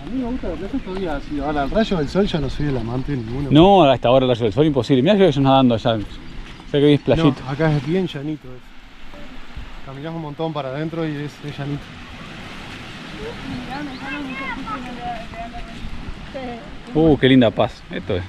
A mí me gusta la playa todavía así. Ahora, al rayo del sol ya no soy el amante de ninguno. No, a esta hora el rayo del sol imposible. Mirá que ellos nadando allá. O sea que hoy es playito. No, acá es bien llanito. Caminás un montón para adentro y es llanito. Qué linda paz. Esto es.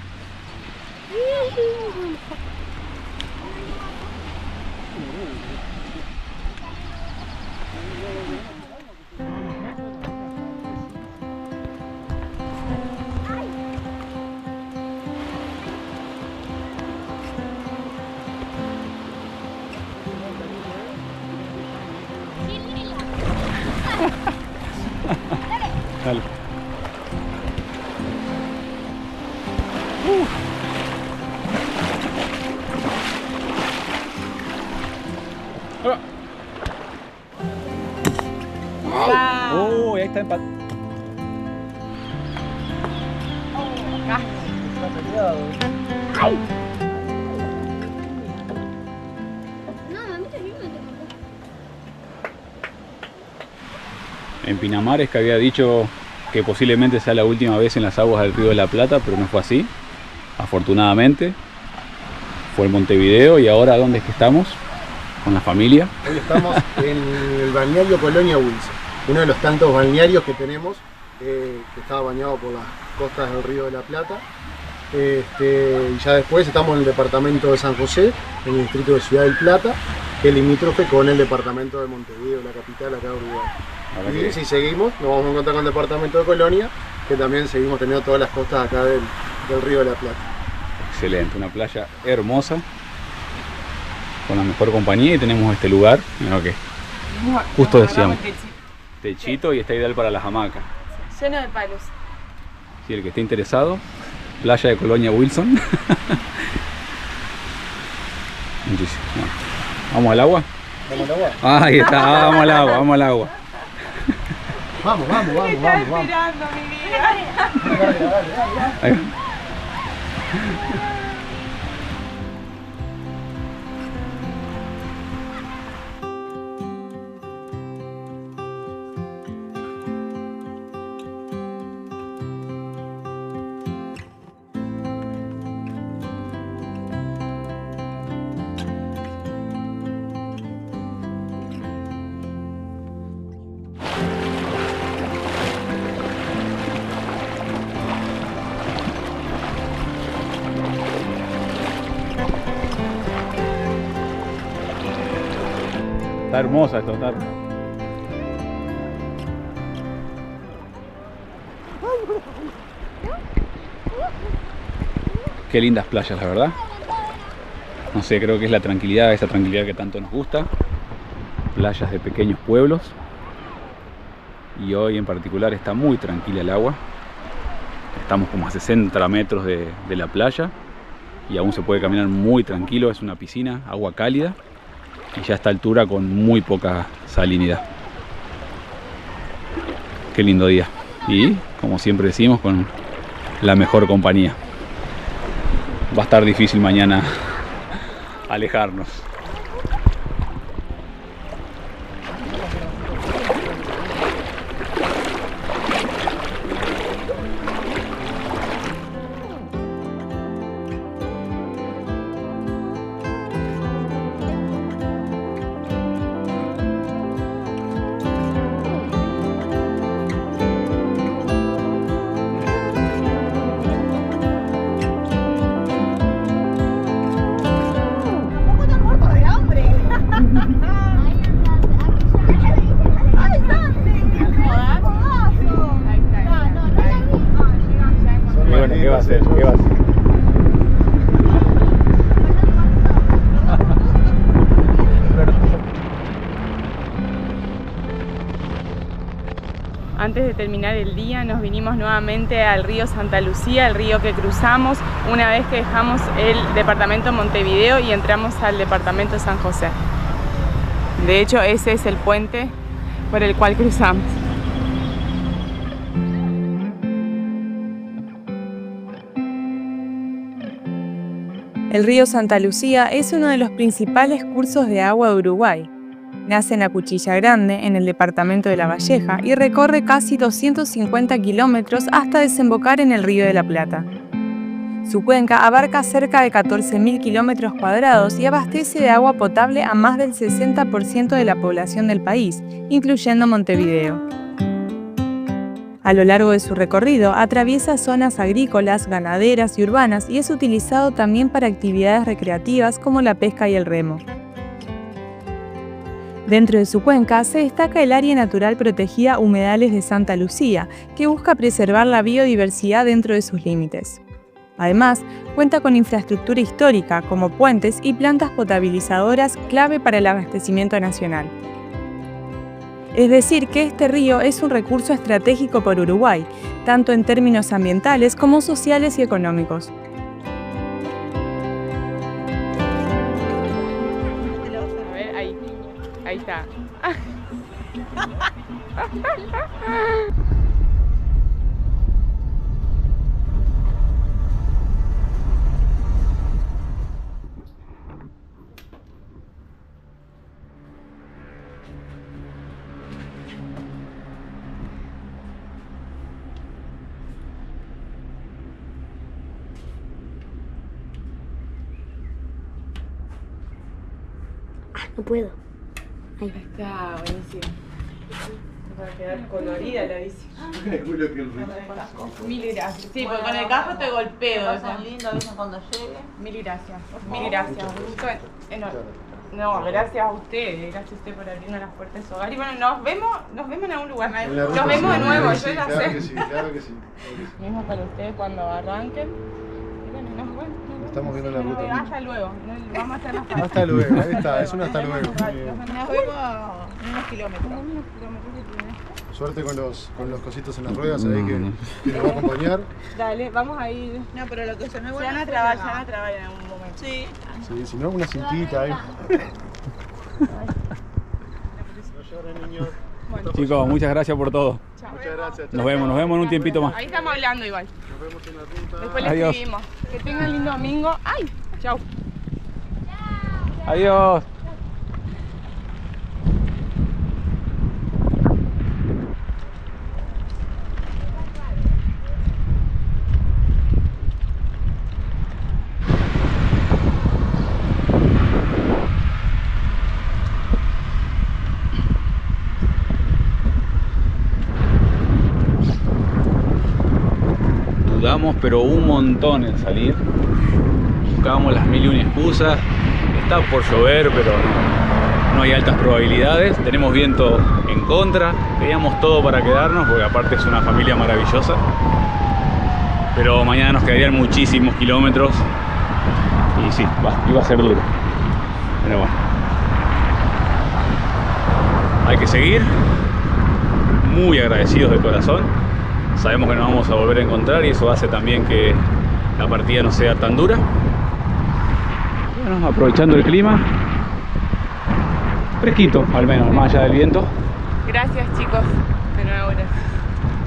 Dale. Wow. Ahí está empate. Ay. En Pinamares, que había dicho que posiblemente sea la última vez en las aguas del Río de la Plata, pero no fue así, afortunadamente. Fue en Montevideo. Y ahora, ¿dónde es que estamos? Con la familia. Hoy estamos en el balneario Colonia Wilson, uno de los tantos balnearios que tenemos, que está bañado por las costas del Río de la Plata. Y ya después estamos en el departamento de San José, en el distrito de Ciudad del Plata, que es limítrofe con el departamento de Montevideo, la capital acá de Uruguay. Y si seguimos, nos vamos a encontrar con el departamento de Colonia, que también seguimos teniendo todas las costas acá del Río de la Plata. Excelente, una playa hermosa, con la mejor compañía, y tenemos este lugar, lo que justo decíamos, techito, y está ideal para las hamacas. Lleno de palos. Si el que esté interesado, playa de Colonia Wilson. Muchísimo. Bueno, ¿vamos al agua? ¿Vamos al agua? Ahí está, vamos al agua, vamos al agua. Vamos, vamos, vamos, vamos, vamos. Esperando mi vida. Dale, dale, dale, dale. Ahí va. Está hermosa esto, está. Qué lindas playas, la verdad. No sé, creo que es la tranquilidad, esa tranquilidad que tanto nos gusta. Playas de pequeños pueblos. Y hoy en particular está muy tranquila el agua. Estamos como a 60 metros de la playa y aún se puede caminar muy tranquilo. Es una piscina, agua cálida, y ya a esta altura con muy poca salinidad. Qué lindo día. Y como siempre decimos, con la mejor compañía. Va a estar difícil mañana alejarnos. Bueno, ¿qué va a hacer? ¿Qué va a hacer? Antes de terminar el día nos vinimos nuevamente al río Santa Lucía, el río que cruzamos una vez que dejamos el departamento Montevideo y entramos al departamento San José. De hecho, ese es el puente por el cual cruzamos. El río Santa Lucía es uno de los principales cursos de agua de Uruguay. Nace en la Cuchilla Grande, en el departamento de La Valleja, y recorre casi 250 kilómetros hasta desembocar en el Río de la Plata. Su cuenca abarca cerca de 14.000 kilómetros cuadrados y abastece de agua potable a más del 60% de la población del país, incluyendo Montevideo. A lo largo de su recorrido, atraviesa zonas agrícolas, ganaderas y urbanas y es utilizado también para actividades recreativas como la pesca y el remo. Dentro de su cuenca se destaca el área natural protegida Humedales de Santa Lucía, que busca preservar la biodiversidad dentro de sus límites. Además, cuenta con infraestructura histórica como puentes y plantas potabilizadoras clave para el abastecimiento nacional. Es decir, que este río es un recurso estratégico para Uruguay, tanto en términos ambientales como sociales y económicos. A ver, ahí está. No puedo. Ahí. Está buenísimo. Va a quedar colorida la bici. Mil gracias. Sí, porque con el casco te golpeo. Pasan lindo, avisan cuando llegue. Mil gracias. Mil gracias. No, gracias a usted. Gracias a usted por abrirnos las puertas de su hogar. Y bueno, nos vemos en algún lugar. Nos vemos de nuevo, yo ya claro sé. que sí, claro que sí. Mismo para ustedes cuando arranquen. Y bueno, nos vemos. Estamos viendo la ruta. Hasta luego. Vamos a hacer las fotos. Hasta luego, ahí está, es un hasta luego. Nos vemos en unos kilómetros. Suerte con los cositos en las ruedas ahí que nos va a acompañar. Dale, vamos a ir. No, pero lo que se no es Se bueno. van a trabar en algún momento. Sí. Sí, si no, una cintita ahí. Bueno, Chicos, muchas gracias por todo. chao. Muchas gracias. Nos vemos en un tiempito más. Ahí estamos hablando igual. Nos vemos en la ruta. Después le Adiós. escribimos. Que tengan lindo domingo. ¡Ay! Chau. Adiós. Dudamos, pero un montón en salir. Buscábamos las mil y una excusas. Está por llover, pero no hay altas probabilidades. Tenemos viento en contra. Teníamos todo para quedarnos, porque aparte es una familia maravillosa. Pero mañana nos quedarían muchísimos kilómetros. Y sí, iba a ser duro. Pero bueno. Hay que seguir. Muy agradecidos de corazón. Sabemos que nos vamos a volver a encontrar y eso hace también que la partida no sea tan dura. Bueno, aprovechando el clima, fresquito al menos, más allá del viento. Gracias, chicos. De nuevo, gracias.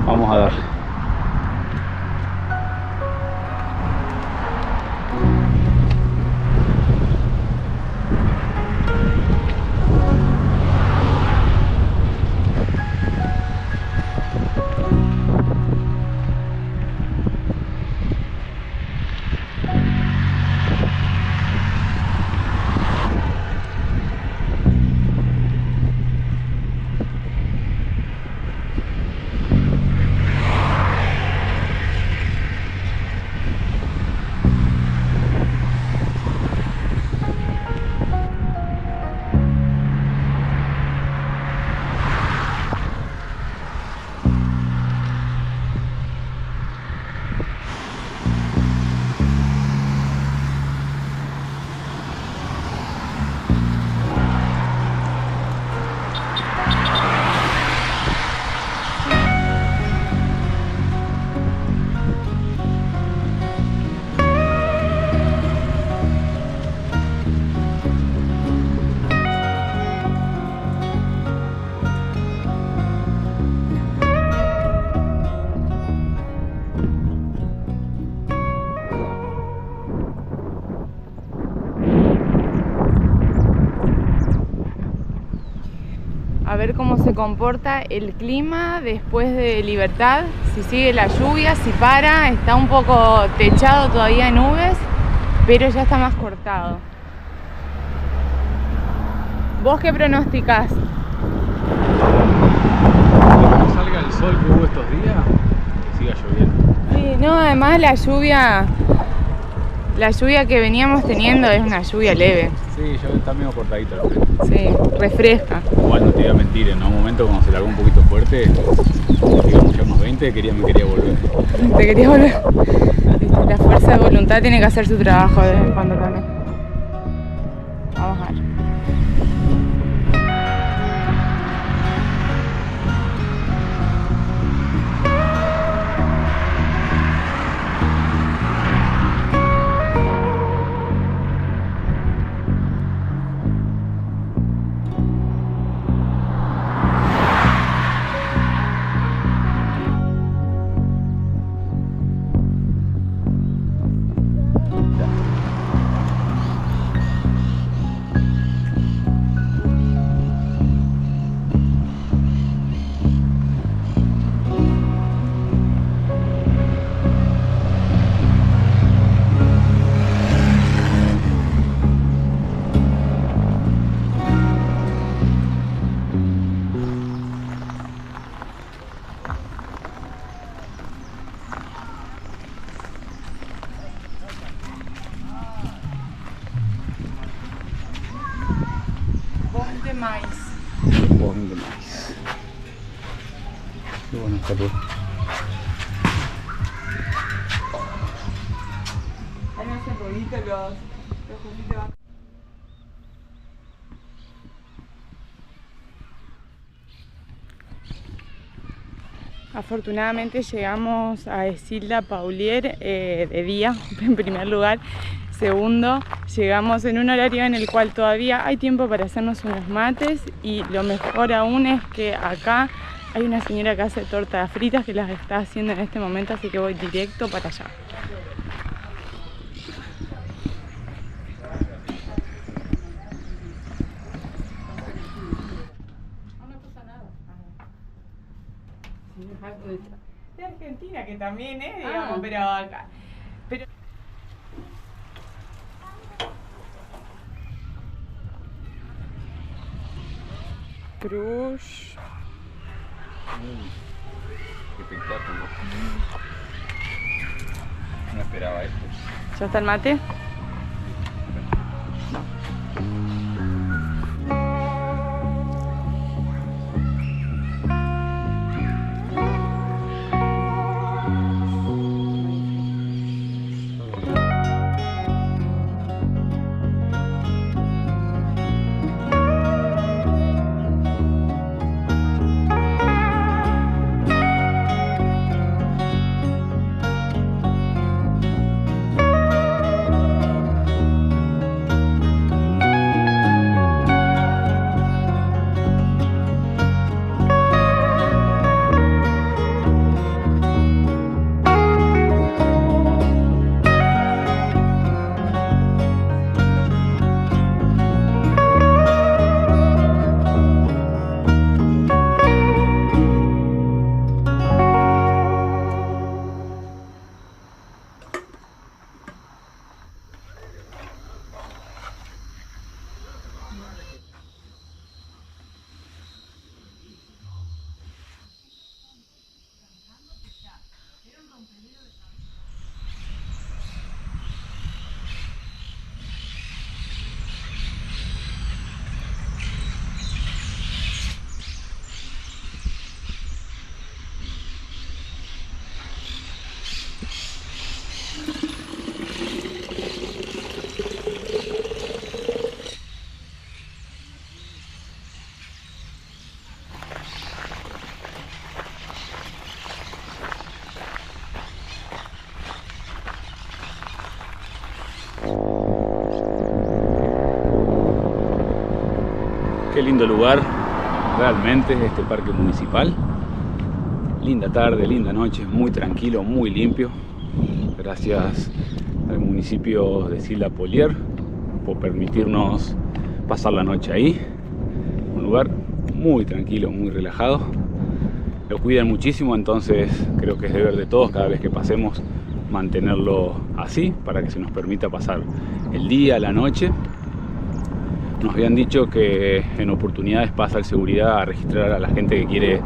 Vamos a dar. ver cómo se comporta el clima después de Libertad, si sigue la lluvia, si para. Está un poco techado todavía en nubes, pero ya está más cortado. ¿Vos qué pronosticás? Cuando salga el sol que hubo estos días, que siga lloviendo. Sí, no, además la lluvia que veníamos teniendo es una lluvia leve. Sí, ya está medio cortadito la frente. Sí, refresca. Igual no te iba a mentir, en un momento cuando se largó un poquito fuerte, digamos ya unos 20, me quería volver. Te quería volver. La fuerza de voluntad tiene que hacer su trabajo de vez en cuando también. Vamos a ver. De maíz. Bón de maíz. Qué bueno está todo. Ahí me hacen ruidito los juguitos. Afortunadamente llegamos a Isilda Paulier de día, en primer lugar. Segundo, llegamos en un horario en el cual todavía hay tiempo para hacernos unos mates, y lo mejor aún es que acá hay una señora que hace tortas fritas que las está haciendo en este momento, así que voy directo para allá. No pasa nada. De Argentina, que también es, digamos, pero acá. Cruz. Qué espectáculo. No esperaba esto. ¿Ya está el mate? Qué lindo lugar realmente este parque municipal. Linda tarde, linda noche, muy tranquilo, muy limpio. Gracias al municipio de Isilda Paulier por permitirnos pasar la noche ahí. Un lugar muy tranquilo, muy relajado. Lo cuidan muchísimo, entonces creo que es deber de todos cada vez que pasemos mantenerlo así para que se nos permita pasar el día, la noche. Nos habían dicho que en oportunidades pasa el seguridad a registrar a la gente que quiere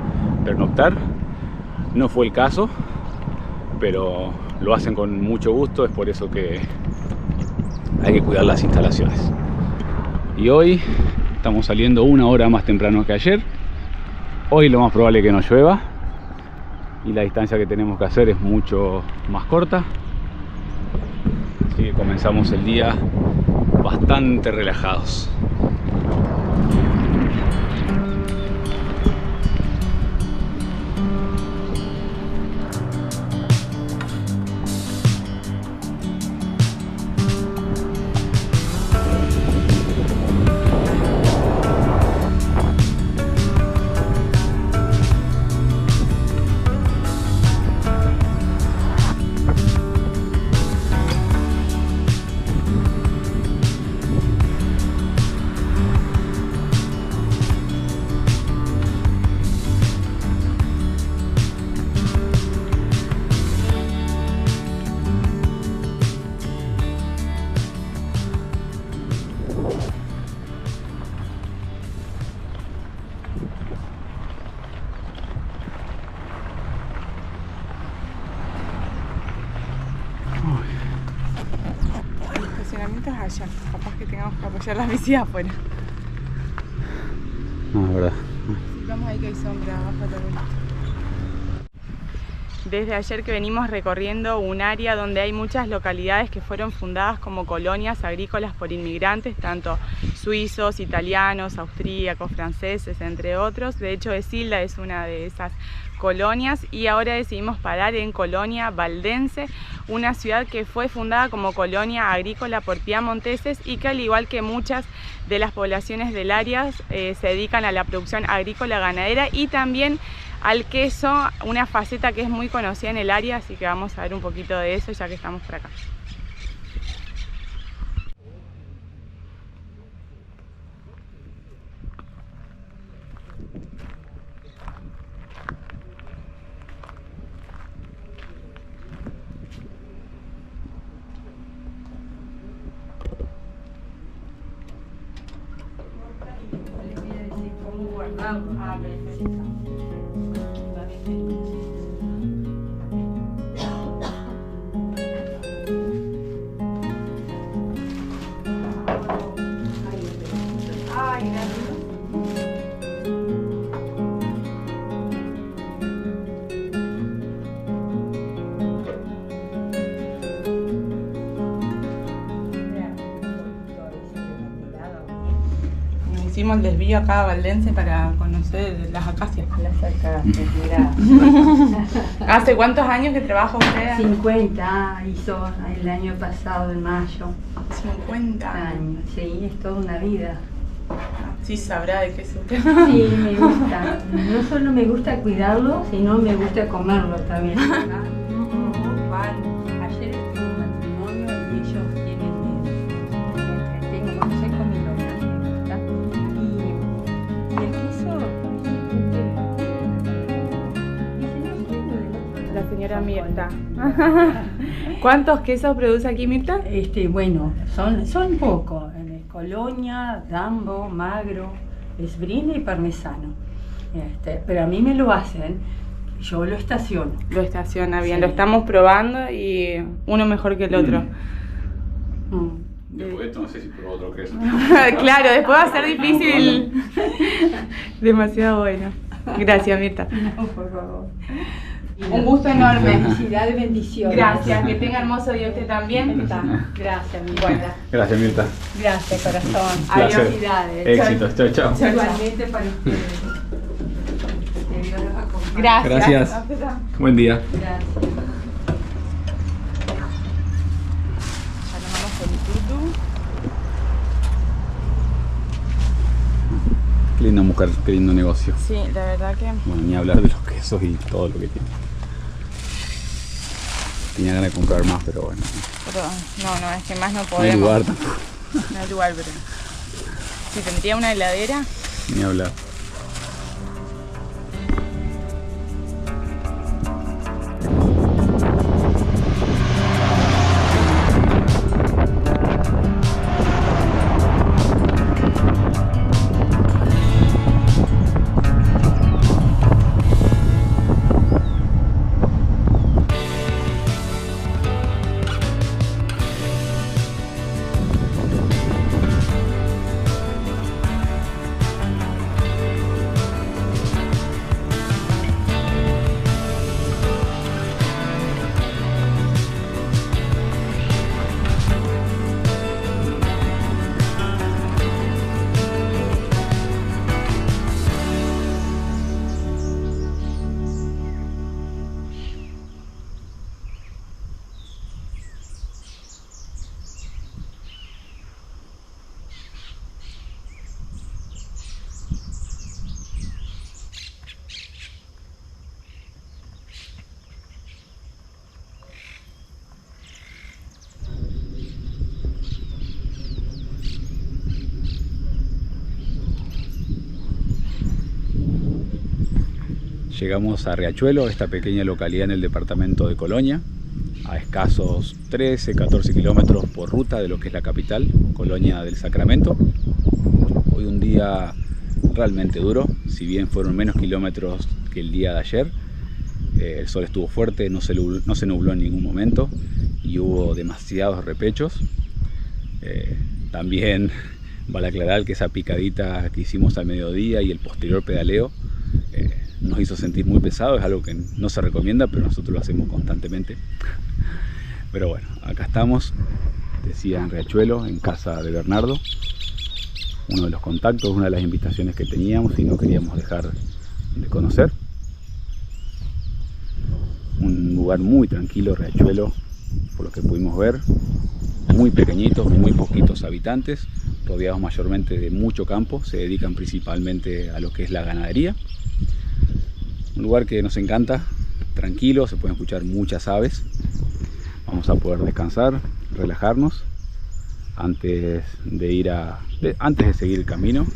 pernoctar. No fue el caso, pero lo hacen con mucho gusto, es por eso que hay que cuidar las instalaciones. Y hoy estamos saliendo 1 hora más temprano que ayer. Hoy lo más probable es que no llueva y la distancia que tenemos que hacer es mucho más corta. Así que comenzamos el día bastante relajados. Allá, capaz que tengamos que apoyar las bicis afuera. No, es verdad. Sí, vamos ahí que hay sombra abajo también. Desde ayer que venimos recorriendo un área donde hay muchas localidades que fueron fundadas como colonias agrícolas por inmigrantes, tanto suizos, italianos, austríacos, franceses, entre otros. De hecho, Esilda es una de esas colonias y ahora decidimos parar en Colonia Valdense, una ciudad que fue fundada como colonia agrícola por piamonteses y que, al igual que muchas de las poblaciones del área, se dedican a la producción agrícola ganadera y también al queso, una faceta que es muy conocida en el área, así que vamos a ver un poquito de eso ya que estamos por acá. Hicimos el desvío acá a Valdense para conocer las acacias. Las acacias, mirá. ¿Hace cuántos años que trabaja usted? 50 hizo el año pasado, en mayo. 50 años. Sí, es toda una vida. Sí, sabrá de qué es usted. Sí, me gusta. No solo me gusta cuidarlo, sino me gusta comerlo también. Ayer estuve en un matrimonio y ellos tienen no sé cómo lo gusta. Y el queso, La señora Mirta. ¿Cuántos quesos produce aquí, Mirta? Bueno, son pocos. Colonia, Dambo, Magro, Esbrina y Parmesano. Pero a mí me lo hacen, yo lo estaciono. Lo estaciona bien, Sí. Lo estamos probando y uno mejor que el otro. Después de esto no sé si pruebo otro queso. Claro, después va a ser difícil. Demasiado bueno. Gracias, Mirta. No, por favor. Un gusto enorme. Felicidades, bendiciones. Gracias, que tenga hermoso día usted también. Gracias, mi Bueno, Gracias, Mirta. Gracias, corazón. Placer. Felicidades. Éxitos. Chao, chao. Igualmente para ustedes. Que Dios los acompañe. gracias. Gracias. Buen día. Gracias. Ya tomamos el tutu. Qué linda mujer, qué lindo negocio. Sí, la verdad que... Bueno, ni hablar de los quesos y todo lo que tiene. Tenía ganas de comprar más, pero bueno. Pero no, es que más no No hay podemos. lugar tampoco. No hay lugar, pero... Si tendría una heladera... Ni hablar. Llegamos a Riachuelo, esta pequeña localidad en el departamento de Colonia, a escasos 13-14 kilómetros por ruta de lo que es la capital, Colonia del Sacramento. Hoy un día realmente duro, si bien fueron menos kilómetros que el día de ayer. El sol estuvo fuerte, no se nubló en ningún momento y hubo demasiados repechos. También vale aclarar que esa picadita que hicimos al mediodía y el posterior pedaleo nos hizo sentir muy pesado. Es algo que no se recomienda, pero nosotros lo hacemos constantemente. Pero bueno, acá estamos, decía, en Riachuelo, en casa de Bernardo, uno de los contactos, una de las invitaciones que teníamos y no queríamos dejar de conocer. Un lugar muy tranquilo, Riachuelo, por lo que pudimos ver, muy pequeñitos, muy poquitos habitantes, rodeados mayormente de mucho campo, se dedican principalmente a lo que es la ganadería. Un lugar que nos encanta, tranquilo, se pueden escuchar muchas aves. Vamos a poder descansar, relajarnos antes de seguir el camino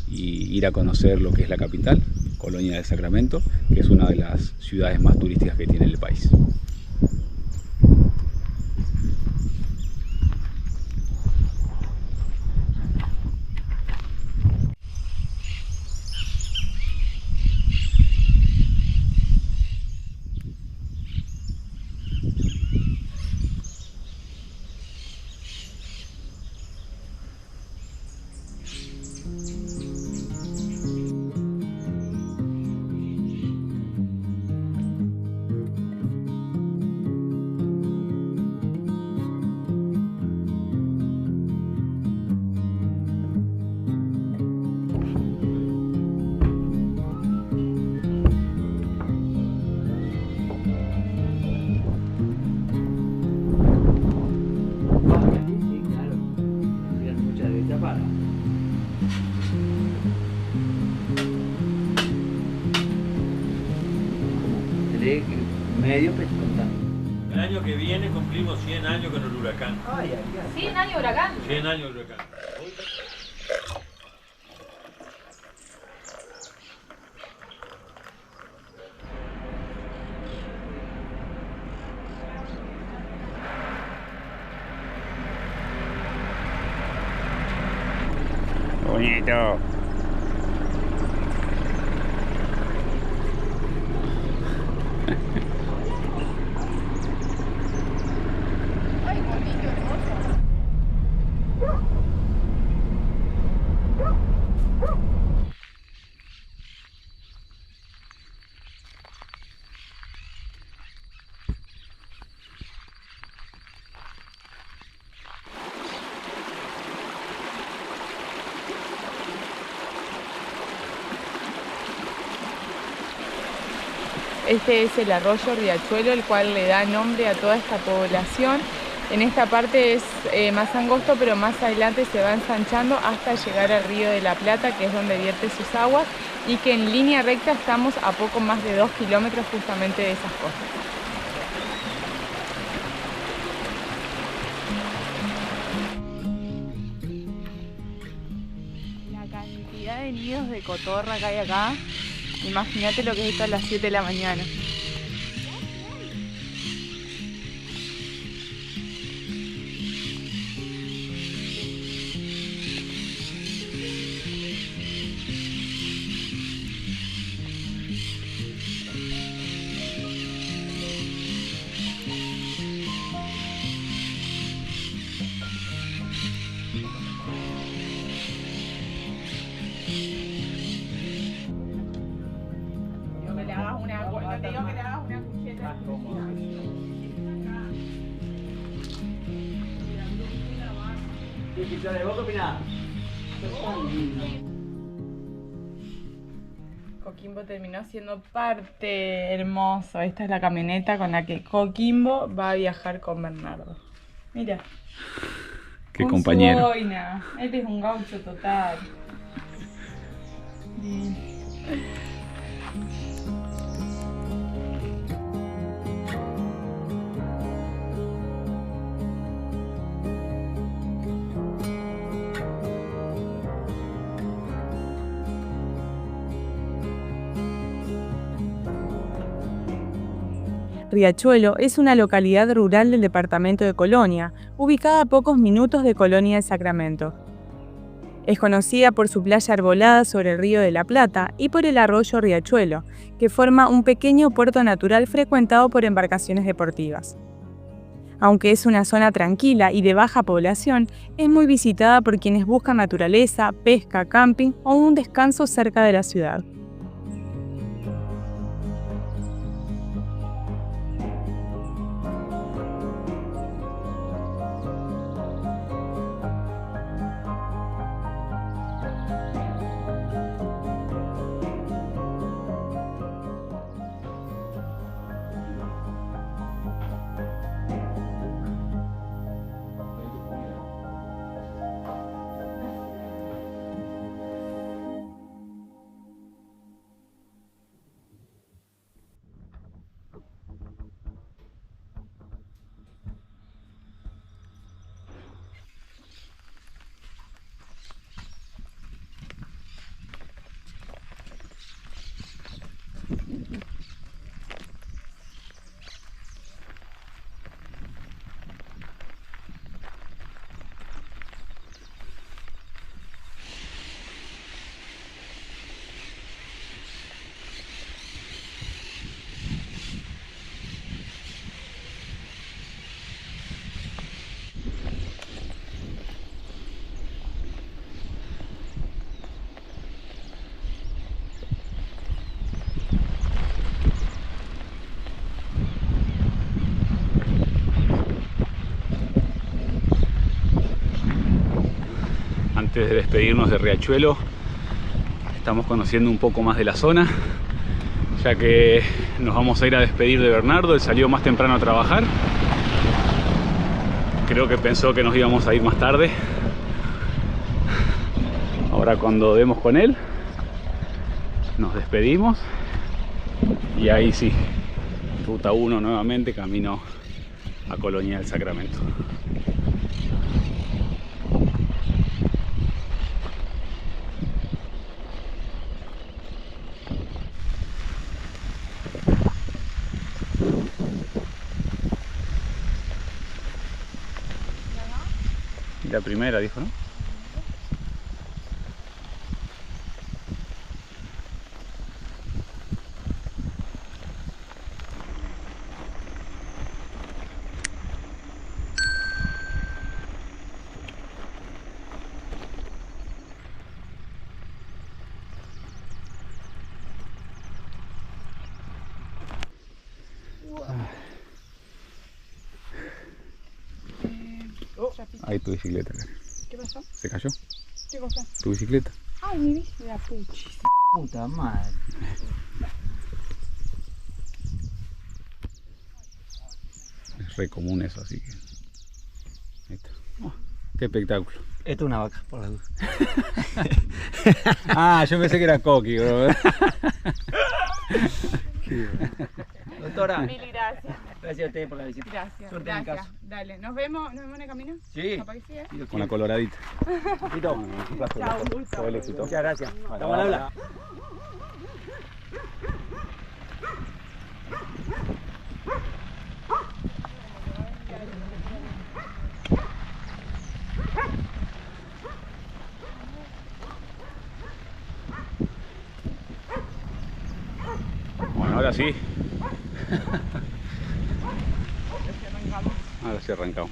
y ir a conocer lo que es la capital, Colonia del Sacramento, que es una de las ciudades más turísticas que tiene el país. El año que viene cumplimos 100 años con el huracán. 100 años huracán. 100 años de huracán. Bonito. Este es el arroyo Riachuelo, el cual le da nombre a toda esta población. En esta parte es más angosto, pero más adelante se va ensanchando hasta llegar al río de la Plata, que es donde vierte sus aguas, y que en línea recta estamos a poco más de 2 kilómetros justamente de esas costas. La cantidad de nidos de cotorra que hay acá, imagínate lo que es esto a las 7 de la mañana. Te digo que le hagas una cucheta. Coquimbo terminó siendo parte hermoso. Esta es la camioneta con la que Coquimbo va a viajar con Bernardo. Mira. Qué compañero. Su boina. Este es un gaucho total. Riachuelo es una localidad rural del departamento de Colonia, ubicada a pocos minutos de Colonia del Sacramento. Es conocida por su playa arbolada sobre el Río de la Plata y por el arroyo Riachuelo, que forma un pequeño puerto natural frecuentado por embarcaciones deportivas. Aunque es una zona tranquila y de baja población, es muy visitada por quienes buscan naturaleza, pesca, camping o un descanso cerca de la ciudad. Antes de despedirnos de Riachuelo, estamos conociendo un poco más de la zona, ya que nos vamos a ir a despedir de Bernardo. Él salió más temprano a trabajar. Creo que pensó que nos íbamos a ir más tarde. Ahora, cuando demos con él, nos despedimos y ahí sí, ruta 1 nuevamente, camino a Colonia del Sacramento. La primera, dijo, ¿no? Ahí tu bicicleta, Karen. ¿Qué pasó? ¿Se cayó? ¿Qué cosa? Tu bicicleta. Ay, mi bici, la puchi. Puta madre. Es re común eso, así que... Ahí está. Oh, qué espectáculo. Esto es una vaca, por la duda. Ah, yo pensé que era Coqui, bro. Doctora, Mil gracias. gracias a ustedes por la visita. Gracias, Suerte en el gracias. caso. Dale, ¿nos vemos en el camino? Sí. Capaz que sí, ¿eh? Si lo Con la quieren. coloradita. Pito, Un placer. Chao, un gusto. Todo el éxito. muchas gracias. Vale, Estamos al habla. Bueno, ahora sí. Ahora sí arrancamos.